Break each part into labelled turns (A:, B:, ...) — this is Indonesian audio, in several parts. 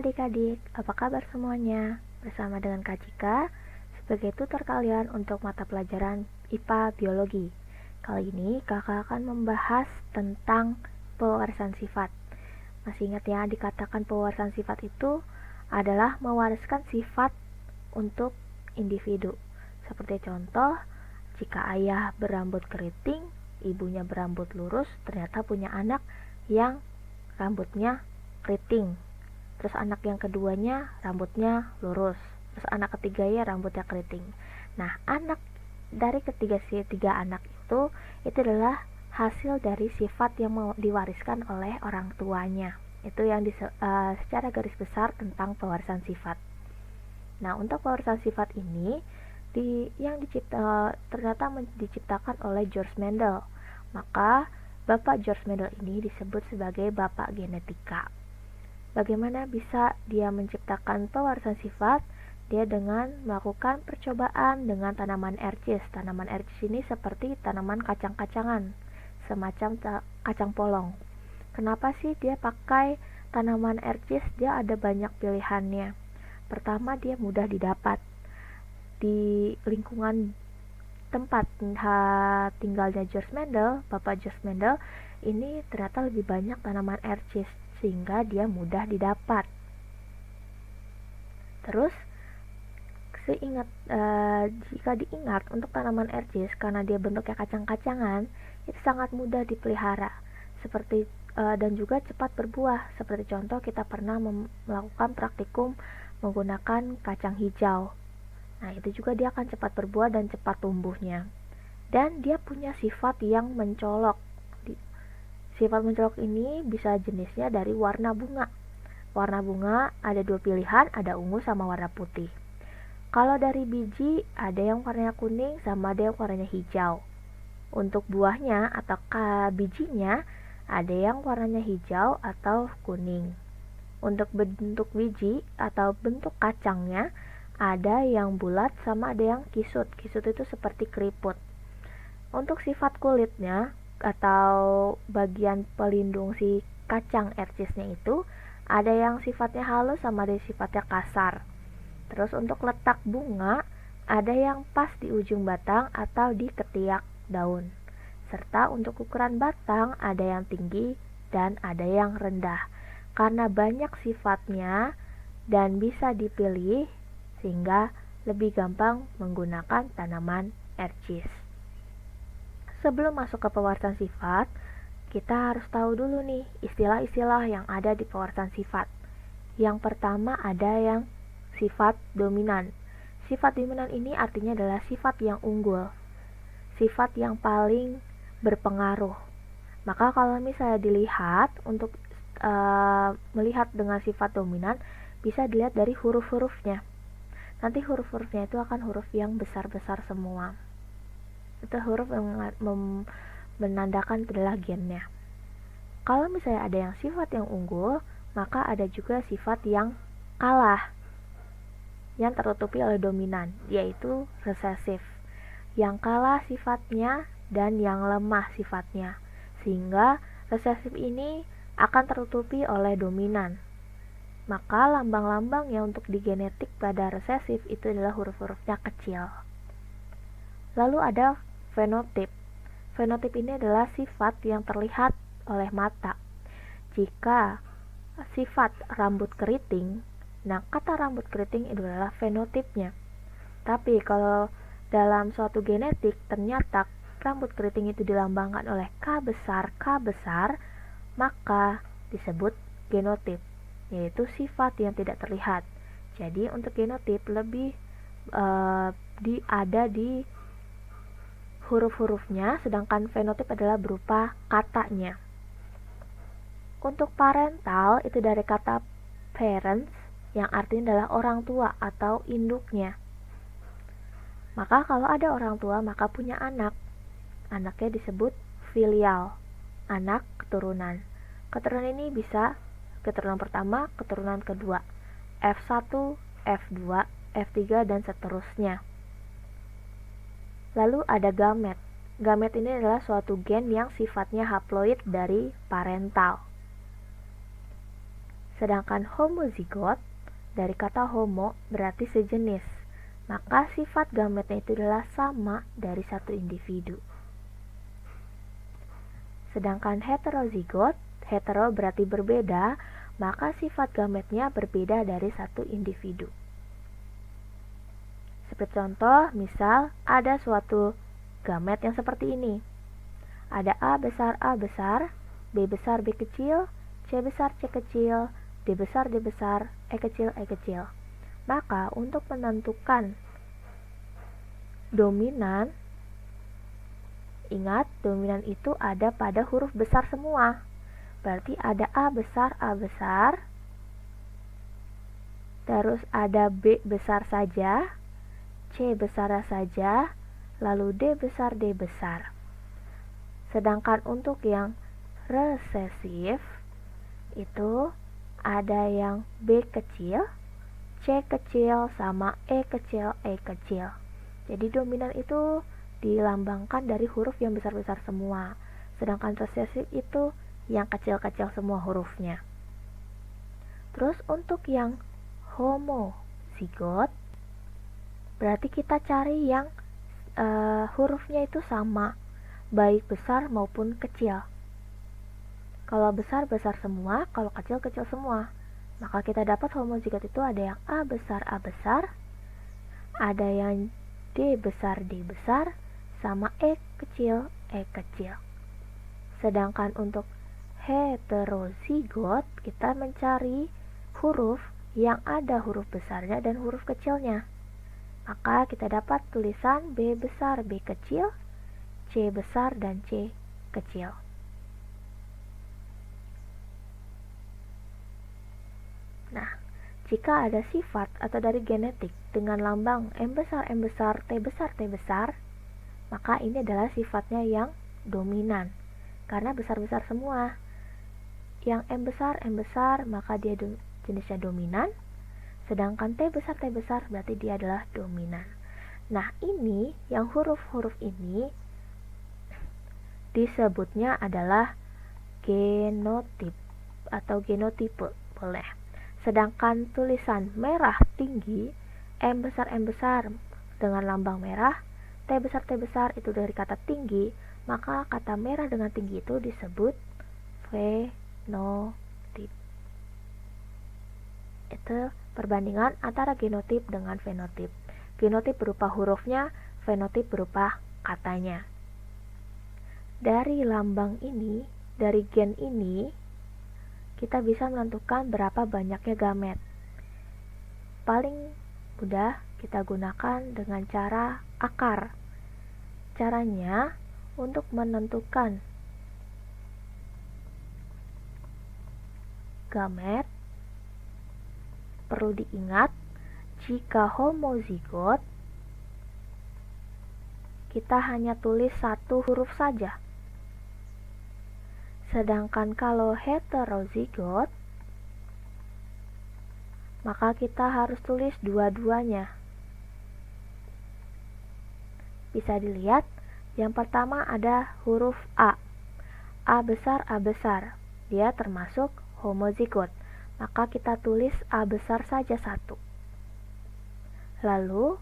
A: adik-adik, apa kabar semuanya? Bersama dengan Kak Cika sebagai tutor kalian untuk mata pelajaran IPA Biologi. Kali ini kakak akan membahas tentang pewarisan sifat. Masih ingat ya, dikatakan pewarisan sifat itu adalah mewariskan sifat untuk individu. Seperti contoh, jika ayah berambut keriting, ibunya berambut lurus, ternyata punya anak yang rambutnya keriting. Terus anak yang keduanya rambutnya lurus. Terus anak ketiganya rambutnya keriting. Nah, anak dari tiga anak itu adalah hasil dari sifat yang mau diwariskan oleh orang tuanya. Itu yang secara garis besar tentang pewarisan sifat. Nah, untuk pewarisan sifat ini ternyata diciptakan oleh George Mendel. Maka Bapak George Mendel ini disebut sebagai Bapak Genetika. Bagaimana bisa dia menciptakan pewarisan sifat? Dia dengan melakukan percobaan dengan tanaman ercis. Tanaman ercis ini seperti tanaman kacang-kacangan, semacam kacang polong. Kenapa sih dia pakai tanaman ercis? Dia ada banyak pilihannya. Pertama, dia mudah didapat. Di lingkungan tempat tinggalnya George Mendel, Bapak George Mendel, ini ternyata lebih banyak tanaman ercis, sehingga dia mudah didapat. Terus jika diingat untuk tanaman ercis, karena dia bentuknya kacang-kacangan, itu sangat mudah dipelihara, dan juga cepat berbuah. Seperti contoh, kita pernah melakukan praktikum menggunakan kacang hijau. Nah, itu juga dia akan cepat berbuah dan cepat tumbuhnya. Dan dia punya sifat yang mencolok. Sifat mencolok ini bisa jenisnya dari warna bunga. Warna bunga ada dua pilihan, ada ungu sama warna putih. Kalau dari biji, ada yang warnanya kuning sama ada yang warnanya hijau. Untuk buahnya atau bijinya, ada yang warnanya hijau atau kuning. Untuk bentuk biji atau bentuk kacangnya, ada yang bulat sama ada yang kisut. Kisut itu seperti keriput. Untuk sifat kulitnya atau bagian pelindung si kacang ercisnya itu, ada yang sifatnya halus sama ada yang sifatnya kasar. Terus untuk letak bunga, ada yang pas di ujung batang atau di ketiak daun. Serta untuk ukuran batang, ada yang tinggi dan ada yang rendah. Karena banyak sifatnya dan bisa dipilih, sehingga lebih gampang menggunakan tanaman ercis. Sebelum masuk ke pewarisan sifat, kita harus tahu dulu nih istilah-istilah yang ada di pewarisan sifat. Yang pertama ada yang sifat dominan. Sifat dominan ini artinya adalah sifat yang unggul, sifat yang paling berpengaruh. Maka kalau misalnya dilihat untuk melihat dengan sifat dominan, bisa dilihat dari huruf-hurufnya. Nanti huruf-hurufnya itu akan huruf yang besar-besar semua. Itu huruf yang menandakan adalah gennya. Kalau misalnya ada yang sifat yang unggul, maka ada juga sifat yang kalah, yang tertutupi oleh dominan, yaitu resesif. Yang kalah sifatnya dan yang lemah sifatnya. Sehingga resesif ini akan tertutupi oleh dominan. Maka lambang-lambangnya untuk di genetik pada resesif itu adalah huruf-hurufnya kecil. Lalu ada fenotip. Fenotip ini adalah sifat yang terlihat oleh mata. Jika sifat rambut keriting, nah kata rambut keriting itu adalah fenotipnya. Tapi kalau dalam suatu genetik ternyata rambut keriting itu dilambangkan oleh K besar, maka disebut genotip, yaitu sifat yang tidak terlihat. Jadi untuk genotip lebih ada di huruf-hurufnya, sedangkan fenotip adalah berupa katanya. Untuk parental itu dari kata parents, yang artinya adalah orang tua atau induknya. Maka kalau ada orang tua, maka punya anak. Anaknya disebut filial, anak keturunan. Keturunan ini bisa keturunan pertama, keturunan kedua, F1, F2, F3, dan seterusnya. Lalu ada gamet. Gamet ini adalah suatu gen yang sifatnya haploid dari parental. Sedangkan homozigot dari kata homo berarti sejenis, maka sifat gametnya itu adalah sama dari satu individu. Sedangkan heterozigot, hetero berarti berbeda, maka sifat gametnya berbeda dari satu individu. Seperti contoh, misal ada suatu gamet yang seperti ini. Ada A besar, B besar, B kecil, C besar, C kecil, D besar, E kecil, E kecil. Maka untuk menentukan dominan, ingat dominan itu ada pada huruf besar semua. Berarti ada A besar, terus ada B besar saja, C besar saja, lalu D besar, D besar. Sedangkan untuk yang resesif itu ada yang B kecil, C kecil, sama E kecil, E kecil. Jadi dominan itu dilambangkan dari huruf yang besar-besar semua. Sedangkan resesif itu yang kecil-kecil semua hurufnya. Terus untuk yang homozigot, berarti kita cari yang hurufnya itu sama, baik besar maupun kecil. Kalau besar, besar semua, kalau kecil, kecil semua. Maka kita dapat homozigot itu ada yang A besar, ada yang D besar, sama E kecil, E kecil. Sedangkan untuk heterozigot, kita mencari huruf yang ada huruf besarnya dan huruf kecilnya. Maka kita dapat tulisan B besar, B kecil, C besar, dan C kecil. Nah, jika ada sifat atau dari genetik dengan lambang M besar, T besar, maka ini adalah sifatnya yang dominan, karena besar-besar semua. Yang M besar, maka dia jenisnya dominan, sedangkan T besar berarti dia adalah dominan. Nah, ini yang huruf-huruf ini disebutnya adalah genotip atau genotipe, boleh. Sedangkan tulisan merah tinggi, M besar dengan lambang merah, T besar itu dari kata tinggi, maka kata merah dengan tinggi itu disebut fenotip. Itu perbandingan antara genotip dengan fenotip. Genotip berupa hurufnya, fenotip berupa katanya. Dari lambang ini, dari gen ini, kita bisa menentukan berapa banyaknya gamet. Paling mudah kita gunakan dengan cara akar. Caranya untuk menentukan gamet, perlu diingat jika homozigot kita hanya tulis satu huruf saja. Sedangkan kalau heterozigot, maka kita harus tulis dua-duanya. Bisa dilihat, yang pertama ada huruf A. A besar, dia termasuk homozigot. Maka kita tulis A besar saja satu. Lalu,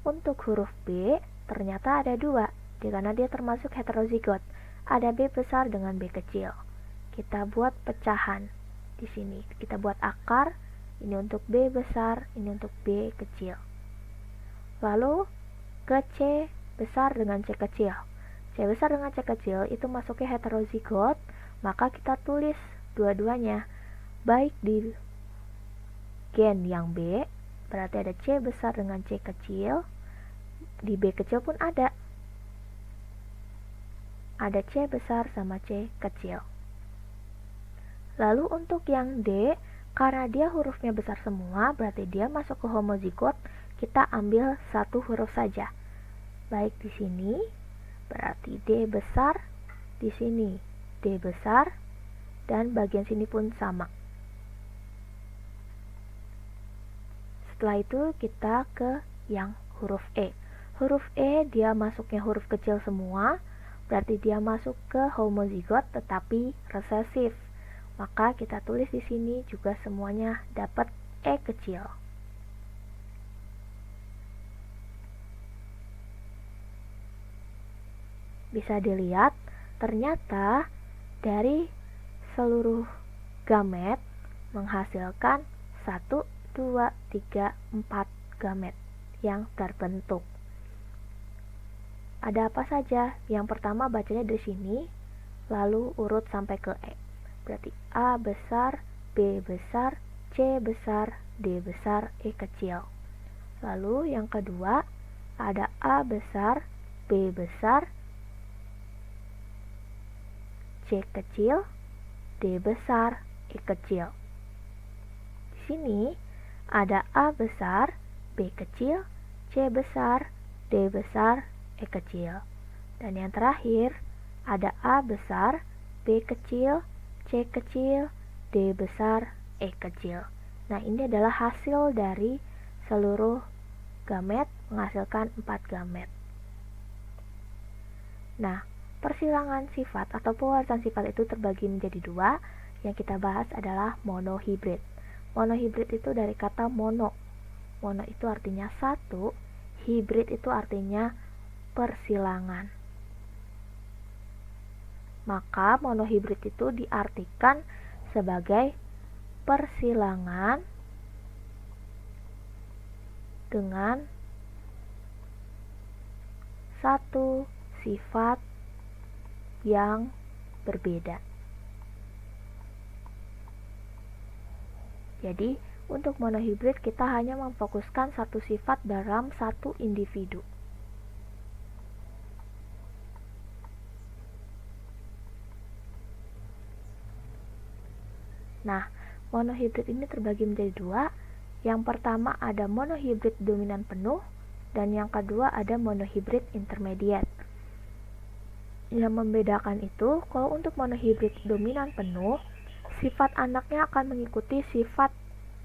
A: untuk huruf B, ternyata ada dua, karena dia termasuk heterozigot. Ada B besar dengan B kecil. Kita buat pecahan di sini. Kita buat akar, ini untuk B besar, ini untuk B kecil. Lalu ke C besar dengan C kecil. C besar dengan C kecil itu masuknya heterozigot, maka kita tulis dua-duanya. Baik di gen yang B, berarti ada C besar dengan C kecil, di B kecil pun ada C besar sama C kecil. Lalu untuk yang D, karena dia hurufnya besar semua, berarti dia masuk ke homozigot, kita ambil satu huruf saja. Baik di sini, berarti D besar, di sini D besar, dan bagian sini pun sama. Setelah itu kita ke yang huruf E. Huruf E dia masuknya huruf kecil semua, berarti dia masuk ke homozigot tetapi resesif. Maka kita tulis di sini juga semuanya dapat E kecil. Bisa dilihat, ternyata dari seluruh gamet menghasilkan 1, 2, 3, 4 gamet yang terbentuk. Ada apa saja? Yang pertama bacanya dari sini, lalu urut sampai ke E. Berarti A besar, B besar, C besar, D besar, E kecil. Lalu yang kedua, ada A besar, B besar, C kecil, D besar, E kecil. Di sini ada A besar, B kecil, C besar, D besar, E kecil. Dan yang terakhir ada A besar, B kecil, C kecil, D besar, E kecil. Nah, ini adalah hasil dari seluruh gamet menghasilkan 4 gamet. Nah, persilangan sifat atau pewarisan sifat itu terbagi menjadi 2. Yang kita bahas adalah monohibrid. Monohibrid itu dari kata mono. Mono itu artinya satu, hibrid itu artinya persilangan. Maka monohibrid itu diartikan sebagai persilangan dengan satu sifat yang berbeda. Jadi, untuk monohibrid kita hanya memfokuskan satu sifat dalam satu individu. Nah, monohibrid ini terbagi menjadi 2. Yang pertama ada monohibrid dominan penuh, dan yang kedua ada monohibrid intermediate. Yang membedakan itu, kalau untuk monohibrid dominan penuh, sifat anaknya akan mengikuti sifat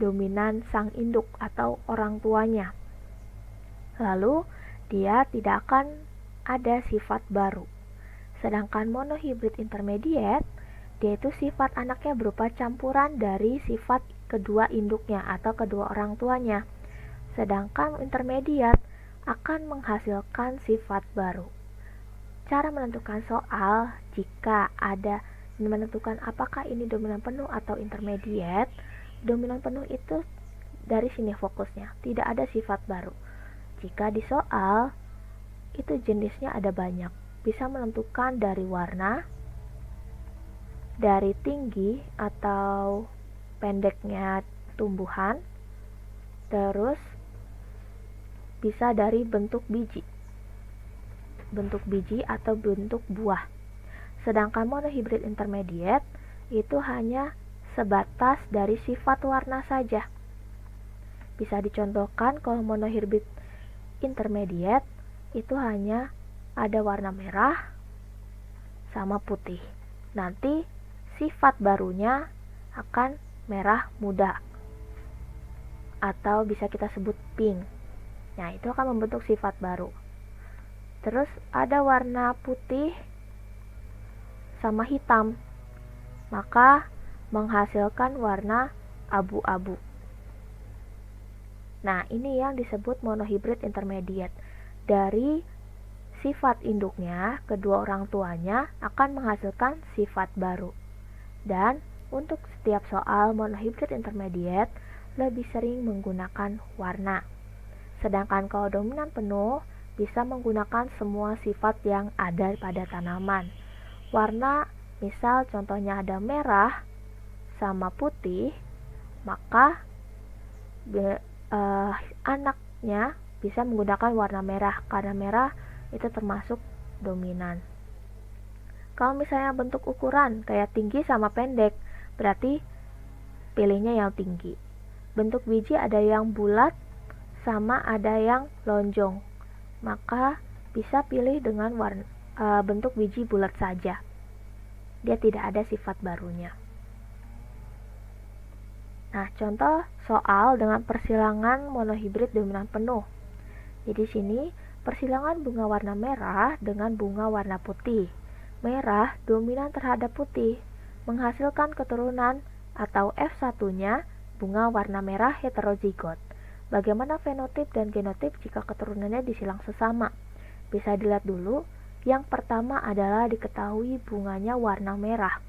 A: dominan sang induk atau orang tuanya. Lalu, dia tidak akan ada sifat baru. Sedangkan monohibrid intermediate, dia itu sifat anaknya berupa campuran dari sifat kedua induknya atau kedua orang tuanya. Sedangkan intermediate akan menghasilkan sifat baru. Cara menentukan soal jika ada menentukan apakah ini dominan penuh atau intermediate. Dominan penuh itu dari sini fokusnya, tidak ada sifat baru. Jika di soal itu jenisnya ada banyak, bisa menentukan dari warna, dari tinggi atau pendeknya tumbuhan, terus bisa dari bentuk biji atau bentuk buah. Sedangkan monohibrid intermediate itu hanya sebatas dari sifat warna saja. Bisa dicontohkan kalau monohibrid intermediate itu hanya ada warna merah sama putih. Nanti sifat barunya akan merah muda atau bisa kita sebut pink. Nah, itu akan membentuk sifat baru. Terus ada warna putih sama hitam, maka menghasilkan warna abu-abu. Nah, ini yang disebut monohibrid intermediate. Dari sifat induknya, kedua orang tuanya akan menghasilkan sifat baru. Dan untuk setiap soal monohibrid intermediate lebih sering menggunakan warna. Sedangkan kalau dominan penuh bisa menggunakan semua sifat yang ada pada tanaman. Warna, misal contohnya ada merah sama putih, maka anaknya bisa menggunakan warna merah karena merah itu termasuk dominan. Kalau misalnya bentuk ukuran kayak tinggi sama pendek, berarti pilihnya yang tinggi. Bentuk biji ada yang bulat sama ada yang lonjong, maka bisa pilih dengan bentuk biji bulat saja. Dia tidak ada sifat barunya. Nah, contoh soal dengan persilangan monohibrid dominan penuh. Jadi sini persilangan bunga warna merah dengan bunga warna putih. Merah dominan terhadap putih, menghasilkan keturunan atau F1-nya bunga warna merah heterozigot. Bagaimana fenotip dan genotip jika keturunannya disilang sesama? Bisa dilihat dulu. Yang pertama adalah diketahui bunganya warna merah.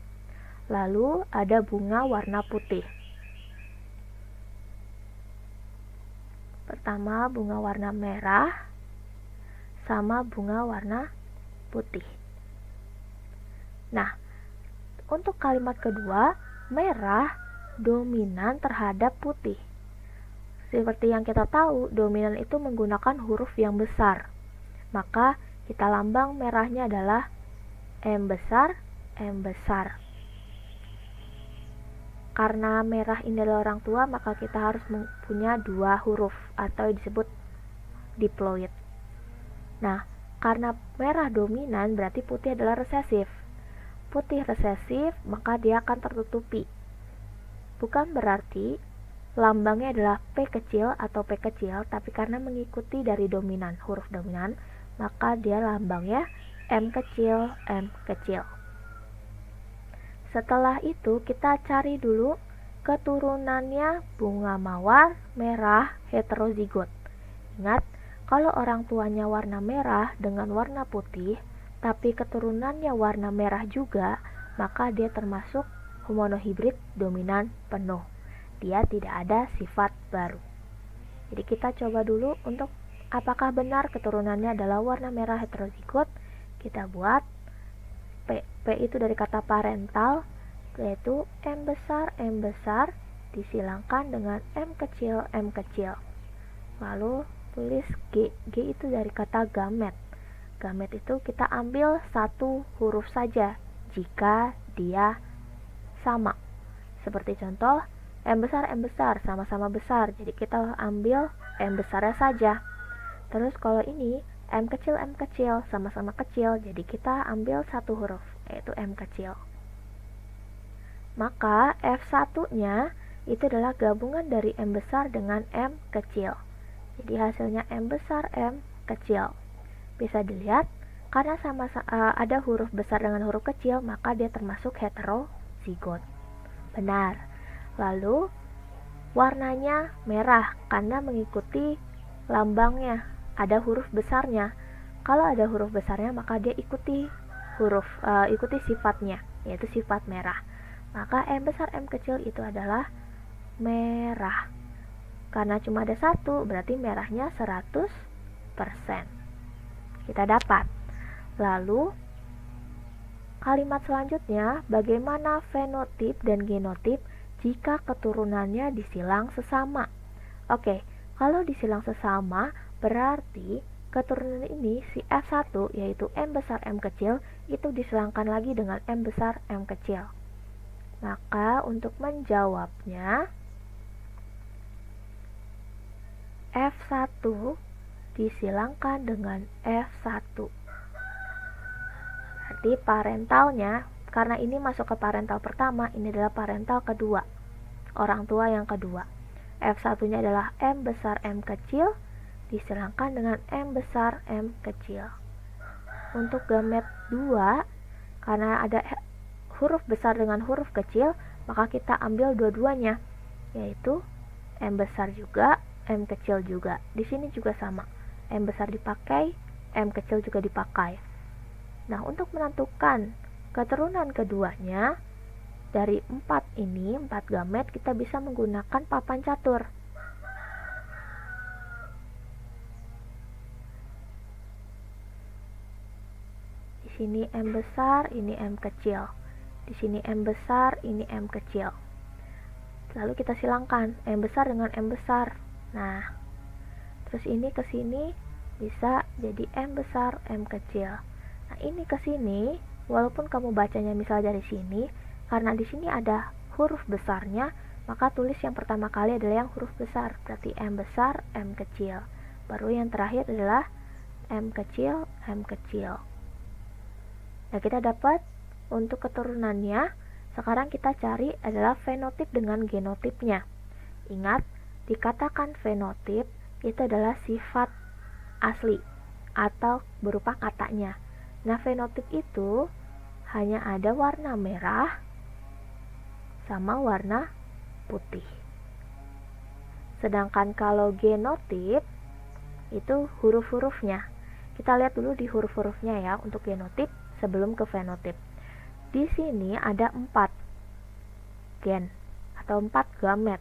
A: Lalu ada bunga warna putih. Pertama bunga warna merah sama bunga warna putih. Nah, untuk kalimat kedua, merah dominan terhadap putih. Seperti yang kita tahu, dominan itu menggunakan huruf yang besar. Maka kita lambang merahnya adalah M besar, M besar. Karena merah ini adalah orang tua, maka kita harus punya dua huruf atau disebut diploid. Nah, karena merah dominan berarti putih adalah resesif. Putih resesif, maka dia akan tertutupi. Bukan berarti lambangnya adalah P kecil atau P kecil, tapi karena mengikuti dari dominan, huruf dominan, maka dia lambangnya M kecil, M kecil. Setelah itu kita cari dulu keturunannya bunga mawar merah heterozigot. Ingat, kalau orang tuanya warna merah dengan warna putih, tapi keturunannya warna merah juga, maka dia termasuk homonohibrid dominan penuh. Dia tidak ada sifat baru. Jadi kita coba dulu untuk apakah benar keturunannya adalah warna merah heterozigot. Kita buat P. P itu dari kata parental, yaitu M besar disilangkan dengan M kecil. Lalu tulis G. G itu dari kata gamet. Gamet itu kita ambil satu huruf saja jika dia sama. Seperti contoh, M besar sama-sama besar, jadi kita ambil M besarnya saja. Terus kalau ini M kecil sama-sama kecil, jadi kita ambil satu huruf, yaitu M kecil. Maka F1-nya itu adalah gabungan dari M besar dengan M kecil. Jadi hasilnya M besar, M kecil. Bisa dilihat, karena ada huruf besar dengan huruf kecil, maka dia termasuk heterozigot. Benar. Lalu warnanya merah karena mengikuti lambangnya, ada huruf besarnya. Kalau ada huruf besarnya, maka dia ikuti sifatnya, yaitu sifat merah. Maka M besar M kecil itu adalah merah. Karena cuma ada satu, berarti merahnya 100%. Kita dapat. Lalu kalimat selanjutnya, bagaimana fenotip dan genotip jika keturunannya disilang sesama? Oke, kalau disilang sesama berarti keturunan ini si F1 yaitu M besar M kecil itu disilangkan lagi dengan M besar M kecil. Maka untuk menjawabnya F1 disilangkan dengan F1. Berarti parentalnya, karena ini masuk ke parental pertama, ini adalah parental kedua, orang tua yang kedua. F1-nya adalah M besar M kecil disilangkan dengan M besar M kecil. Untuk gamet 2, karena ada huruf besar dengan huruf kecil, maka kita ambil dua-duanya, yaitu M besar juga, M kecil juga. Di sini juga sama, M besar dipakai, M kecil juga dipakai. Nah, untuk menentukan keturunan keduanya, dari 4 gamet, kita bisa menggunakan papan catur. Di sini M besar, ini M kecil. Di sini M besar, ini M kecil. Lalu kita silangkan M besar dengan M besar. Nah, terus ini ke sini bisa jadi M besar, M kecil. Nah, ini ke sini, walaupun kamu bacanya misal dari sini, karena di sini ada huruf besarnya, maka tulis yang pertama kali adalah yang huruf besar, berarti M besar, M kecil. Baru yang terakhir adalah M kecil, M kecil. Nah, kita dapat untuk keturunannya. Sekarang kita cari adalah fenotip dengan genotipnya. Ingat, dikatakan fenotip itu adalah sifat asli atau berupa katanya. Nah, fenotip itu hanya ada warna merah sama warna putih. Sedangkan kalau genotip itu huruf-hurufnya. Kita lihat dulu di huruf-hurufnya ya untuk genotip sebelum ke fenotip. Di sini ada 4 gen atau 4 gamet.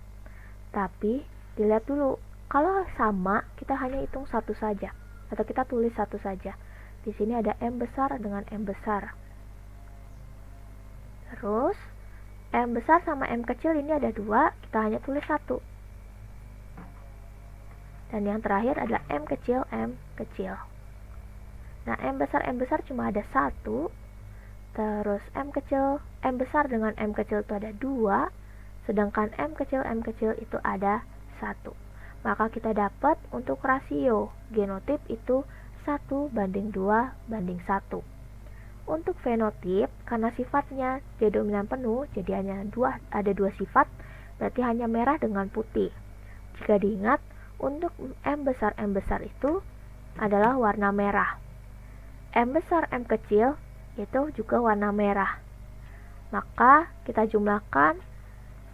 A: Tapi dilihat dulu, kalau sama kita hanya hitung satu saja atau kita tulis satu saja. Di sini ada M besar dengan M besar. Terus M besar sama M kecil ini ada 2, kita hanya tulis 1. Dan yang terakhir adalah M kecil, M kecil. Nah, M besar cuma ada 1. Terus M besar dengan M kecil itu ada 2. Sedangkan M kecil itu ada 1. Maka kita dapat untuk rasio genotip itu 1:2:1. Untuk fenotip, karena sifatnya D dominan penuh, jadi hanya ada 2 sifat, berarti hanya merah dengan putih. Jika diingat, untuk M besar itu adalah warna merah. M besar M kecil itu juga warna merah. Maka kita jumlahkan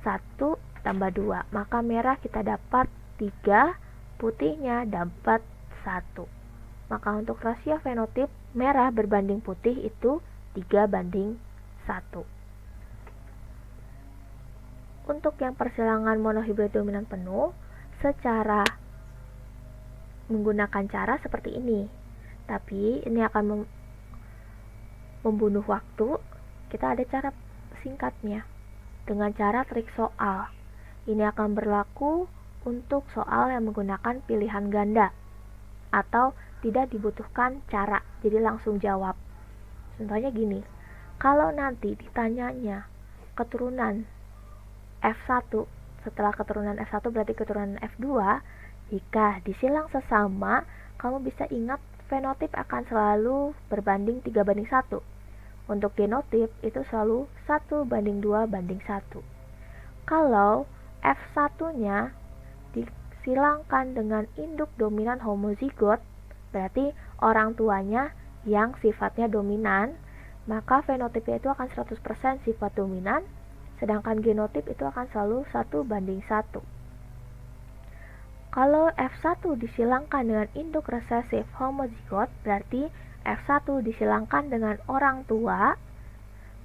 A: 1 tambah 2. Maka merah kita dapat 3, putihnya dapat 1. Maka untuk rasio fenotip merah berbanding putih itu 3:1. Untuk yang persilangan monohibrid dominan penuh, secara menggunakan cara seperti ini. Tapi ini akan membunuh waktu. Kita ada cara singkatnya dengan cara trik soal. Ini akan berlaku untuk soal yang menggunakan pilihan ganda atau tidak dibutuhkan cara, jadi langsung jawab. Contohnya gini, kalau nanti ditanyanya keturunan F1, setelah keturunan F1 berarti keturunan F2, jika disilang sesama, kamu bisa ingat fenotip akan selalu berbanding 3:1. Untuk genotip itu selalu 1:2:1. Kalau F1-nya disilangkan dengan induk dominan homozigot, berarti orang tuanya yang sifatnya dominan, maka fenotipnya itu akan 100% sifat dominan, sedangkan genotip itu akan selalu 1:1. Kalau F1 disilangkan dengan induk resesif homozigot, berarti F1 disilangkan dengan orang tua,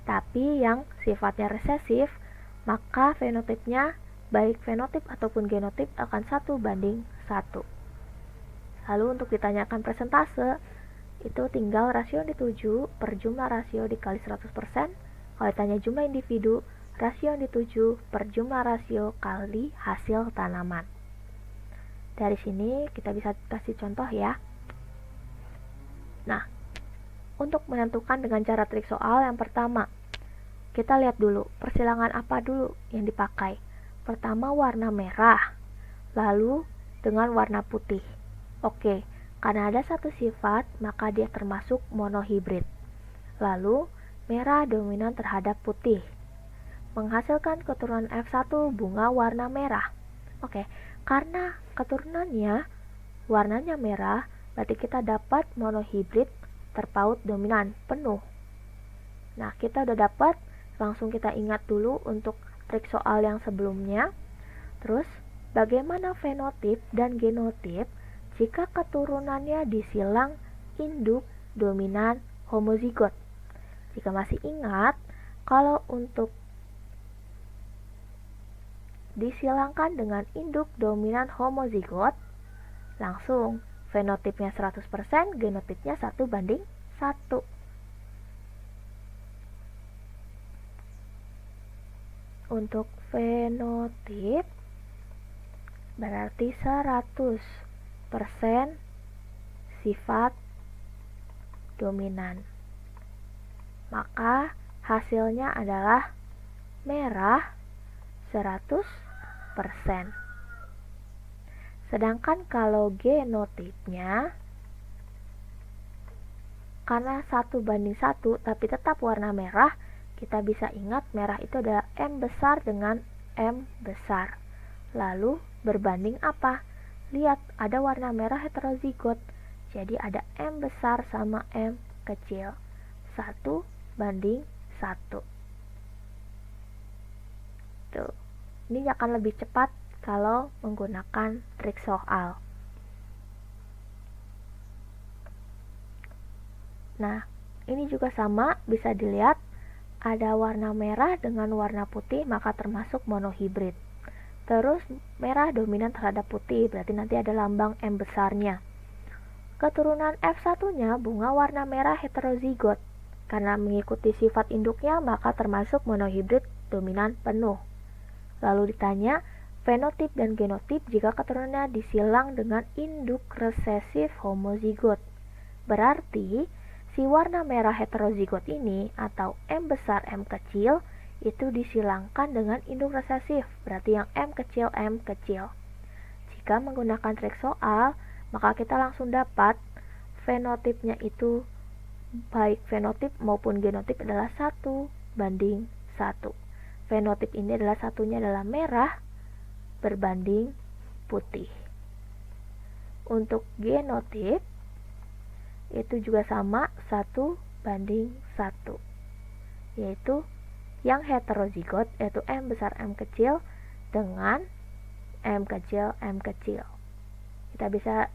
A: tapi yang sifatnya resesif, maka fenotipnya, baik fenotip ataupun genotip, akan 1:1. Lalu untuk ditanyakan persentase, itu tinggal rasio yang dituju per jumlah rasio dikali 100%. Kalau ditanya jumlah individu, rasio yang dituju per jumlah rasio kali hasil tanaman. Dari sini kita bisa kasih contoh ya. Nah, untuk menentukan dengan cara trik soal, yang pertama, kita lihat dulu persilangan apa dulu yang dipakai. Pertama warna merah, lalu dengan warna putih. Oke, karena ada satu sifat, maka dia termasuk monohibrid. Lalu, merah dominan terhadap putih, menghasilkan keturunan F1 bunga warna merah. Oke, karena keturunannya warnanya merah, berarti kita dapat monohibrid terpaut dominan penuh. Nah, kita udah dapat, langsung kita ingat dulu untuk trik soal yang sebelumnya. Terus, bagaimana fenotip dan genotip jika keturunannya disilang induk dominan homozigot? Jika masih ingat, kalau untuk disilangkan dengan induk dominan homozigot, langsung fenotipnya 100%, genotipnya 1:1. Untuk fenotip berarti 100% sifat dominan. Maka hasilnya adalah merah 100%. Sedangkan kalau genotipnya, karena 1:1 tapi tetap warna merah, kita bisa ingat merah itu adalah M besar dengan M besar. Lalu berbanding apa? Lihat, ada warna merah heterozigot, jadi ada M besar sama M kecil, 1:1. Tuh. Ini akan lebih cepat kalau menggunakan trik soal. Nah, ini juga sama, bisa dilihat ada warna merah dengan warna putih, maka termasuk monohibrid. Terus merah dominan terhadap putih, berarti nanti ada lambang M besarnya. Keturunan F1-nya bunga warna merah heterozigot. Karena mengikuti sifat induknya, maka termasuk monohibrid dominan penuh. Lalu ditanya, fenotip dan genotip jika keturunannya disilang dengan induk resesif homozigot. Berarti, si warna merah heterozigot ini atau M besar M kecil itu disilangkan dengan induk resesif, berarti yang M kecil M kecil. Jika menggunakan trik soal, maka kita langsung dapat fenotipnya itu baik fenotip maupun genotip adalah 1:1. Fenotip ini adalah satunya adalah merah berbanding putih. Untuk genotip itu juga sama 1:1, yaitu yang heterozigot yaitu M besar M kecil dengan M kecil M kecil. Kita bisa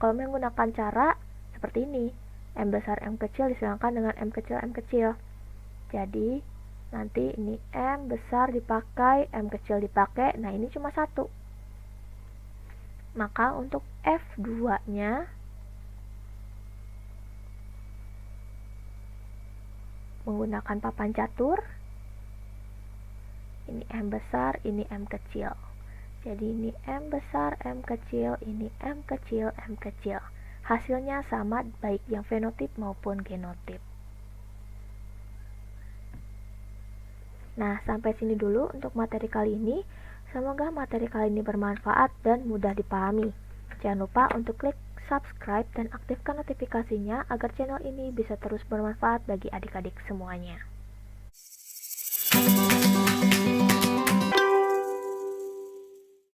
A: kalau menggunakan cara seperti ini, M besar M kecil disilangkan dengan M kecil M kecil. Jadi nanti ini M besar dipakai, M kecil dipakai, nah ini cuma 1. Maka untuk F2-nya menggunakan papan catur, ini M besar, ini M kecil. Jadi ini M besar, M kecil, ini M kecil, M kecil. Hasilnya sama baik yang fenotip maupun genotip. Nah, sampai sini dulu untuk materi kali ini. Semoga materi kali ini bermanfaat dan mudah dipahami. Jangan lupa untuk klik subscribe dan aktifkan notifikasinya agar channel ini bisa terus bermanfaat bagi adik-adik semuanya.